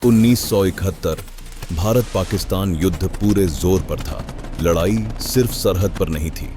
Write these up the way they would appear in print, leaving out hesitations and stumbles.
1971 भारत पाकिस्तान युद्ध पूरे जोर पर था। लड़ाई सिर्फ सरहद पर नहीं थी,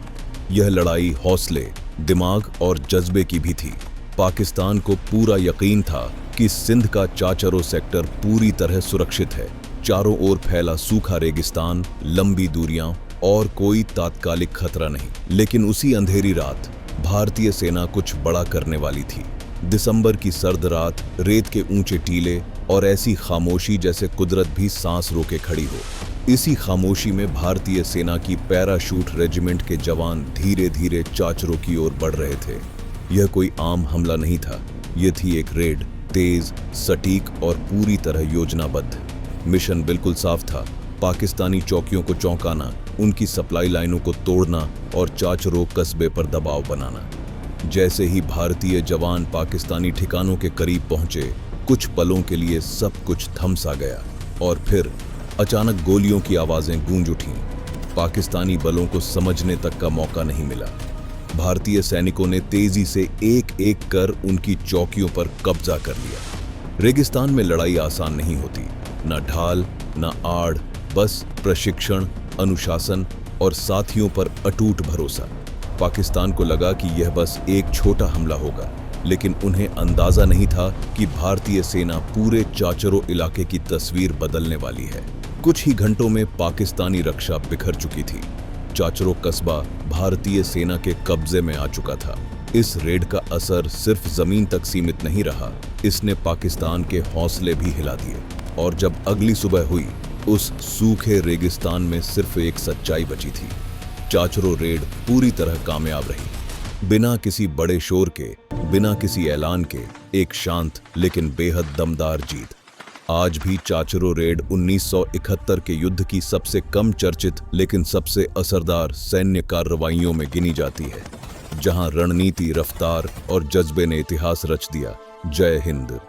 यह लड़ाई हौसले, दिमाग और जज्बे की भी थी। पाकिस्तान को पूरा यकीन था कि सिंध का चाचरो सेक्टर पूरी तरह सुरक्षित है। चारों ओर फैला सूखा रेगिस्तान, लंबी दूरियां और कोई तात्कालिक खतरा नहीं। लेकिन उसी अंधेरी रात भारतीय सेना कुछ बड़ा करने वाली थी। दिसंबर की सर्द रात, रेत के ऊंचे टीले और ऐसी खामोशी जैसे कुदरत भी सांस रोके खड़ी हो। इसी खामोशी में भारतीय सेना की पैराशूट रेजिमेंट के जवान धीरे धीरे चाचरो की ओर बढ़ रहे थे। यह कोई आम हमला नहीं था, यह थी एक रेड, तेज, सटीक और पूरी तरह योजनाबद्ध। मिशन बिल्कुल साफ था, पाकिस्तानी चौकियों को चौंकाना, उनकी सप्लाई लाइनों को तोड़ना और चाचरो कस्बे पर दबाव बनाना। जैसे ही भारतीय जवान पाकिस्तानी ठिकानों के करीब पहुंचे, कुछ पलों के लिए सब कुछ थम सा गया और फिर अचानक गोलियों की आवाजें गूंज उठीं। पाकिस्तानी बलों को समझने तक का मौका नहीं मिला। भारतीय सैनिकों ने तेजी से एक एक कर उनकी चौकियों पर कब्जा कर लिया। रेगिस्तान में लड़ाई आसान नहीं होती, न ढाल न आड़, बस प्रशिक्षण, अनुशासन और साथियों पर अटूट भरोसा। पाकिस्तान को लगा कि यह बस एक छोटा हमला होगा, लेकिन उन्हें अंदाजा नहीं था कि भारतीय सेना पूरे चाचरो इलाके की तस्वीर बदलने वाली है। कुछ ही घंटों में पाकिस्तानी रक्षा बिखर चुकी थी। चाचरो कस्बा भारतीय सेना के कब्जे में आ चुका था। इस रेड का असर सिर्फ जमीन तक सीमित नहीं रहा, इसने पाकिस्तान के हौसले भी हिला दिए। और जब अगली सुबह हुई, उस सूखे रेगिस्तान में सिर्फ एक सच्चाई बची थी। चाचरो रेड पूरी तरह कामयाब रही। बिना किसी बड़े शोर के, बिना किसी ऐलान के, एक शांत लेकिन बेहद दमदार जीत। आज भी चाचरो रेड 1971 के युद्ध की सबसे कम चर्चित लेकिन सबसे असरदार सैन्य कार्रवाइयों में गिनी जाती है, जहां रणनीति, रफ्तार और जज्बे ने इतिहास रच दिया। जय हिंद।